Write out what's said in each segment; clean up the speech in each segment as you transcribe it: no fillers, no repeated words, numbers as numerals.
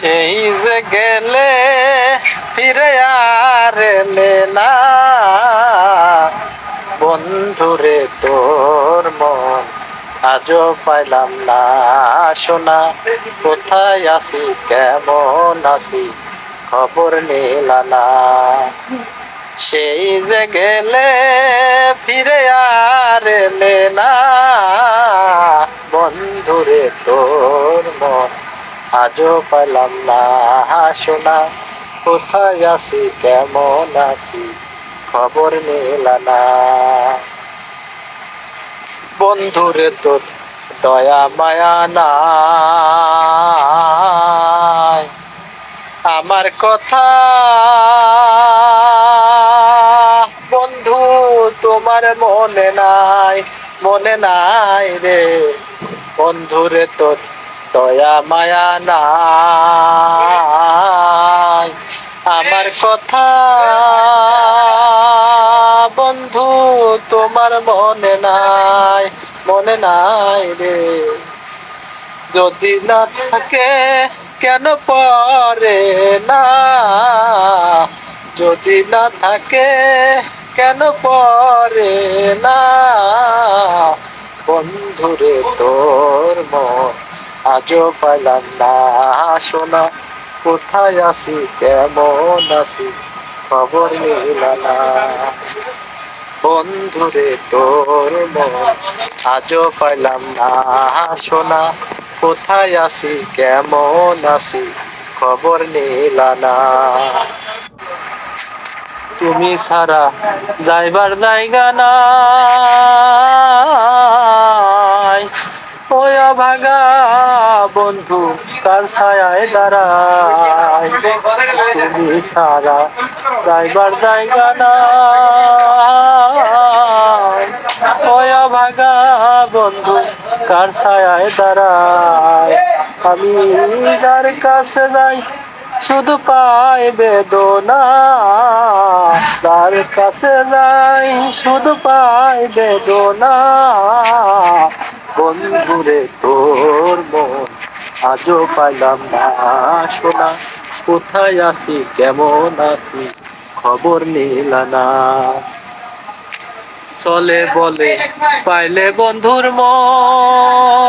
সেই যে গেলে ফিরে আর এলে না, বন্ধুরে তোর মন আজও পাইলাম না। শোনা কোথায় আছি কেমন আছি খবর নিলা না। সেই যে গেলে ফিরে আর এলে না, বন্ধুরে তোর মন আজও পাইলাম না। শোনা কোথায় আছি কেমন আছি খবর নিলা না। বন্ধুরে তোর দয়া মায়া নাই, আমার কথা বন্ধু তোমার মনে নাই, মনে নাই রে। বন্ধুরে তোর দয়া মায়া নাই, আমার কথা বন্ধু তোমার মনে নাই, মনে নাই রে। যদি না থাকে কেন পরে না, যদি না থাকে কেন পরে না, বন্ধুরে তোর মন আজও পাইলাম না। শোনা কোথায় আছি কেমন আছি খবর নিলা না। বন্ধুরে তোর মন আজও পাইলাম না। শোনা কোথায় আছি কেমন আছি খবর নিলা না। তুমি ছাড়া যাইবার জায়গা নাই, ওই অভাগা বন্ধু কার ছায়ায় দাঁড়ায়। তুমি ছাড়া যাইবার জায়গা নাই, ওই অভাগা বন্ধু কার ছায়ায় দাঁড়ায়। আমি যার কাছে যাই শুধু পাই বেদনা, তার কাছে যাই শুধু পাই বেদনা। বন্ধুরে তোর মন আজও পাইলাম না। শোনা কোথায় আছি কেমন আছি খবর নিলা না। চলে বলে পাইলে বন্ধুর মন,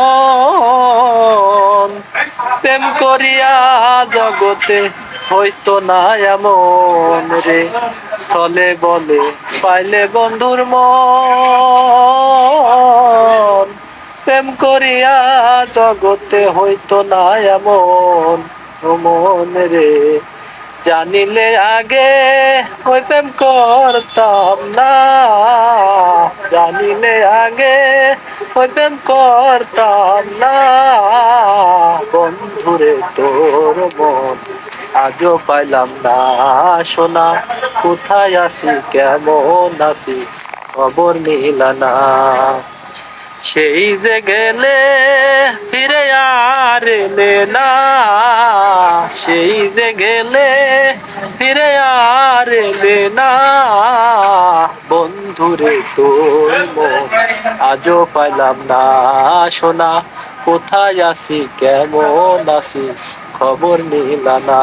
প্রেম করিয়া জগতে হইতো না এমন রে। চলে বলে পাইলে বন্ধুর মন, প্রেম করিয়া জগতে হইতো না এমন মন রে। জানিলে আগে ওই প্রেম করতাম না, জানিলে আগে ওই প্রেম করতাম না। বন্ধুরে তোর মন আজও পাইলাম না। শোনা কোথায় আছি কেমন আছি খবর নিলা না। সেই যে গেলে ফিরে আর এলে না, সেই যে গেলে ফিরে আর এলে না, বন্ধুরে তোর মন আজও পাইলাম না। শোনা কোথায় আছি কেমন আছি খবর নিলা না।